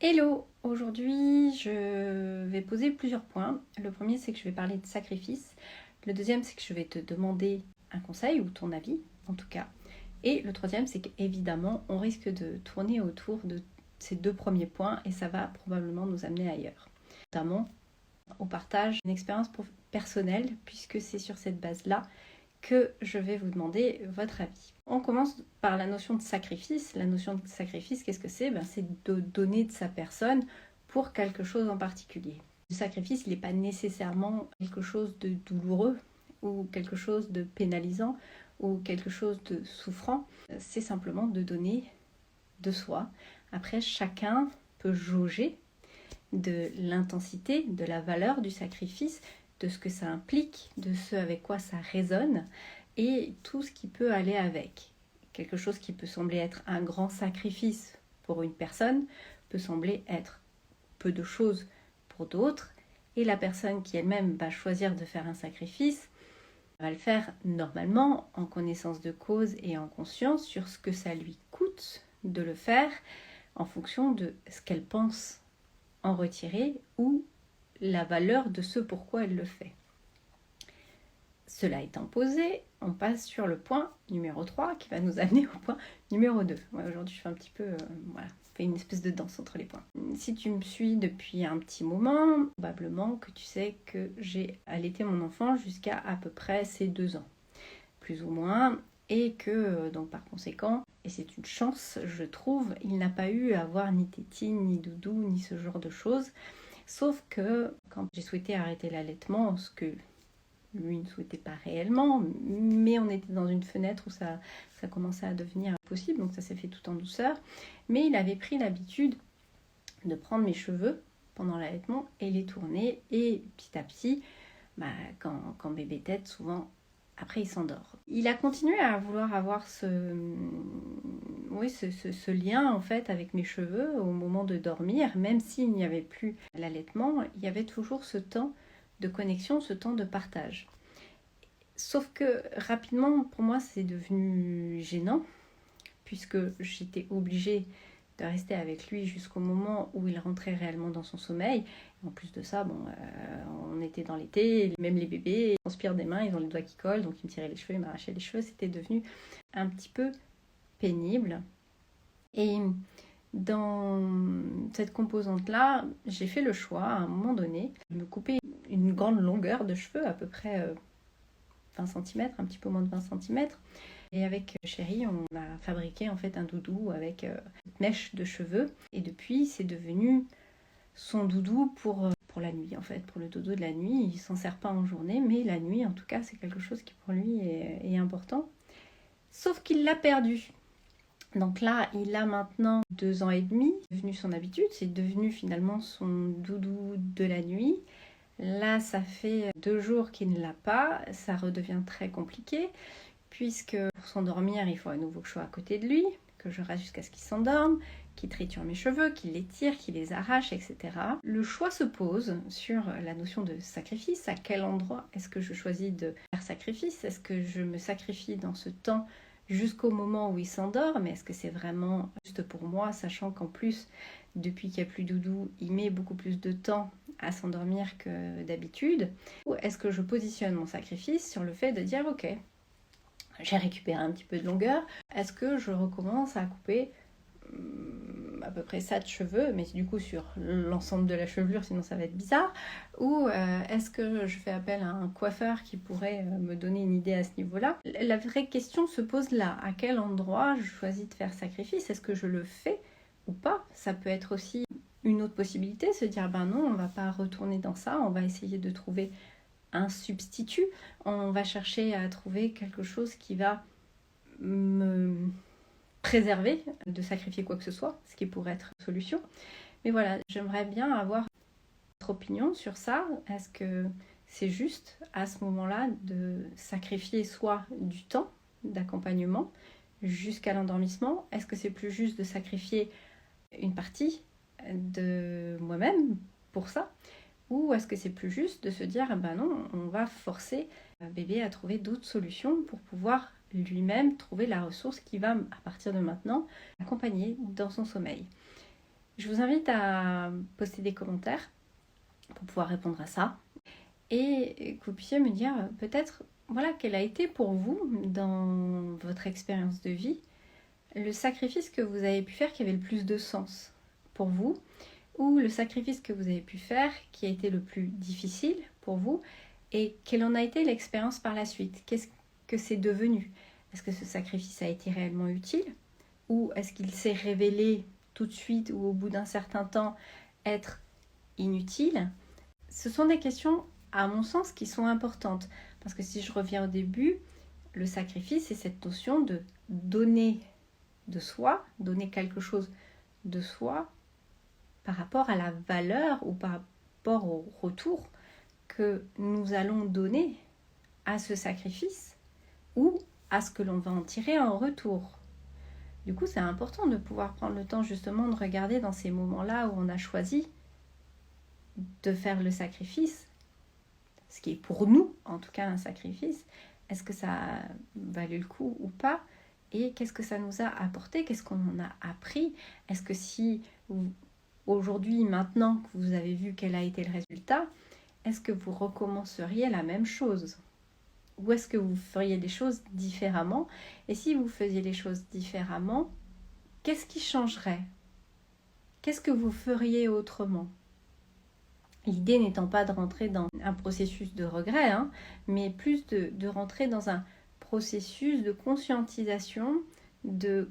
Hello! Aujourd'hui, je vais poser plusieurs points. Le premier, c'est que je vais parler de sacrifice. Le deuxième, c'est que je vais te demander un conseil ou ton avis, en tout cas. Et le troisième, c'est qu'évidemment, on risque de tourner autour de ces deux premiers points et ça va probablement nous amener ailleurs. Notamment au partage d'une expérience personnelle, puisque c'est sur cette base-là que je vais vous demander votre avis. On commence par la notion de sacrifice. La notion de sacrifice, qu'est-ce que c'est? C'est de donner de sa personne pour quelque chose en particulier. Le sacrifice, il n'est pas nécessairement quelque chose de douloureux ou quelque chose de pénalisant ou quelque chose de souffrant. C'est simplement de donner de soi. Après, chacun peut jauger de l'intensité, de la valeur du sacrifice, de ce que ça implique, de ce avec quoi ça résonne et tout ce qui peut aller avec. Quelque chose qui peut sembler être un grand sacrifice pour une personne peut sembler être peu de choses pour d'autres, et la personne qui elle-même va choisir de faire un sacrifice va le faire normalement en connaissance de cause et en conscience sur ce que ça lui coûte de le faire en fonction de ce qu'elle pense en retirer ou la valeur de ce pourquoi elle le fait. Cela étant posé, on passe sur le point numéro 3 qui va nous amener au point numéro 2. Moi, aujourd'hui, je fais un petit peu, on fait une espèce de danse entre les points. Si tu me suis depuis un petit moment, probablement que tu sais que j'ai allaité mon enfant jusqu'à à peu près ses 2 ans, plus ou moins, et que donc par conséquent, et c'est une chance, je trouve, il n'a pas eu à avoir ni tétine, ni doudou, ni ce genre de choses. Sauf que quand j'ai souhaité arrêter l'allaitement, ce que lui ne souhaitait pas réellement, mais on était dans une fenêtre où ça commençait à devenir possible, donc ça s'est fait tout en douceur. Mais il avait pris l'habitude de prendre mes cheveux pendant l'allaitement et les tourner, et petit à petit, quand bébé tète, souvent, après il s'endort. Il a continué à vouloir avoir ce lien en fait avec mes cheveux au moment de dormir, même s'il n'y avait plus l'allaitement, il y avait toujours ce temps de connexion, ce temps de partage. Sauf que rapidement, pour moi, c'est devenu gênant, puisque j'étais obligée de rester avec lui jusqu'au moment où il rentrait réellement dans son sommeil. En plus de ça, on était dans l'été, même les bébés transpirent des mains, ils ont les doigts qui collent, donc ils me tiraient les cheveux, ils m'arrachaient les cheveux, c'était devenu un petit peu pénible. Et dans cette composante-là, j'ai fait le choix, à un moment donné, de me couper une grande longueur de cheveux, à peu près 20 cm, un petit peu moins de 20 cm. Et avec Chéri, on a fabriqué en fait un doudou avec une mèche de cheveux. Et depuis, c'est devenu son doudou pour la nuit en fait, pour le dodo de la nuit. Il s'en sert pas en journée, mais la nuit en tout cas, c'est quelque chose qui pour lui est important. Sauf qu'il l'a perdu. Donc là, il a maintenant 2 ans et demi, c'est devenu son habitude, c'est devenu finalement son doudou de la nuit. Là, ça fait 2 jours qu'il ne l'a pas, ça redevient très compliqué, puisque pour s'endormir, il faut à nouveau que je sois à côté de lui, que je reste jusqu'à ce qu'il s'endorme, qu'il triture mes cheveux, qu'il les tire, qu'il les arrache, etc. Le choix se pose sur la notion de sacrifice. À quel endroit est-ce que je choisis de faire sacrifice? Est-ce que je me sacrifie dans ce temps jusqu'au moment où il s'endort, mais est-ce que c'est vraiment juste pour moi, sachant qu'en plus, depuis qu'il n'y a plus doudou, il met beaucoup plus de temps à s'endormir que d'habitude? Ou est-ce que je positionne mon sacrifice sur le fait de dire ok, j'ai récupéré un petit peu de longueur, est-ce que je recommence à couper à peu près ça de cheveux, mais du coup sur l'ensemble de la chevelure, sinon ça va être bizarre, ou est-ce que je fais appel à un coiffeur qui pourrait me donner une idée à ce niveau-là? La vraie question se pose là, à quel endroit je choisis de faire sacrifice? Est-ce que je le fais ou pas? Ça peut être aussi une autre possibilité, se dire non, on va pas retourner dans ça, on va essayer de trouver un substitut, on va chercher à trouver quelque chose qui va me préserver de sacrifier quoi que ce soit, ce qui pourrait être une solution. Mais voilà, j'aimerais bien avoir votre opinion sur ça. Est-ce que c'est juste à ce moment-là de sacrifier soit du temps d'accompagnement jusqu'à l'endormissement? Est-ce que c'est plus juste de sacrifier une partie de moi-même pour ça? Ou est-ce que c'est plus juste de se dire non, on va forcer bébé à trouver d'autres solutions pour pouvoir lui-même trouver la ressource qui va, à partir de maintenant, l'accompagner dans son sommeil? Je vous invite à poster des commentaires pour pouvoir répondre à ça et que vous puissiez me dire peut-être voilà, quel a été pour vous dans votre expérience de vie le sacrifice que vous avez pu faire qui avait le plus de sens pour vous, ou le sacrifice que vous avez pu faire qui a été le plus difficile pour vous, et quelle en a été l'expérience par la suite. Qu'est-ce que c'est devenu? Est-ce que ce sacrifice a été réellement utile, ou est-ce qu'il s'est révélé tout de suite ou au bout d'un certain temps être inutile? Ce sont des questions, à mon sens, qui sont importantes. Parce que si je reviens au début, le sacrifice, c'est cette notion de donner de soi, donner quelque chose de soi par rapport à la valeur ou par rapport au retour que nous allons donner à ce sacrifice ou à ce que l'on va en tirer en retour. Du coup, c'est important de pouvoir prendre le temps justement de regarder dans ces moments-là où on a choisi de faire le sacrifice, ce qui est pour nous en tout cas un sacrifice, est-ce que ça a valu le coup ou pas, et qu'est-ce que ça nous a apporté, qu'est-ce qu'on en a appris. Est-ce que si aujourd'hui, maintenant que vous avez vu quel a été le résultat, est-ce que vous recommenceriez la même chose, ou est-ce que vous feriez les choses différemment? Et si vous faisiez les choses différemment, qu'est-ce qui changerait? Qu'est-ce que vous feriez autrement? L'idée n'étant pas de rentrer dans un processus de regret, mais plus de rentrer dans un processus de conscientisation de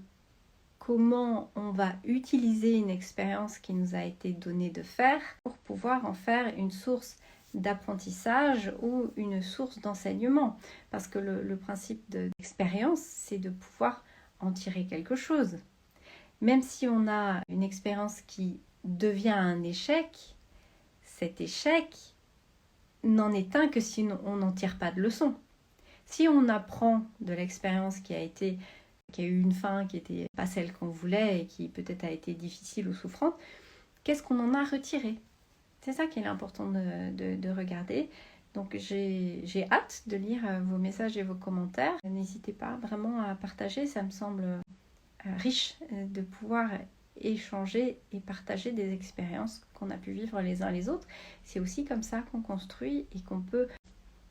comment on va utiliser une expérience qui nous a été donnée de faire pour pouvoir en faire une source d'apprentissage ou une source d'enseignement. Parce que le principe de l'expérience, c'est de pouvoir en tirer quelque chose. Même si on a une expérience qui devient un échec, cet échec n'en est un que si on n'en tire pas de leçon. Si on apprend de l'expérience qui a eu une fin qui n'était pas celle qu'on voulait et qui peut-être a été difficile ou souffrante, qu'est-ce qu'on en a retiré? C'est ça qui est important de regarder. Donc j'ai hâte de lire vos messages et vos commentaires. N'hésitez pas vraiment à partager, ça me semble riche de pouvoir échanger et partager des expériences qu'on a pu vivre les uns les autres. C'est aussi comme ça qu'on construit et qu'on peut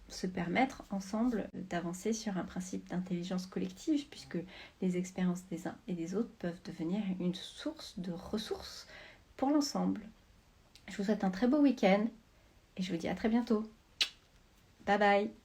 se permettre ensemble d'avancer sur un principe d'intelligence collective, puisque les expériences des uns et des autres peuvent devenir une source de ressources pour l'ensemble. Je vous souhaite un très beau week-end et je vous dis à très bientôt. Bye bye.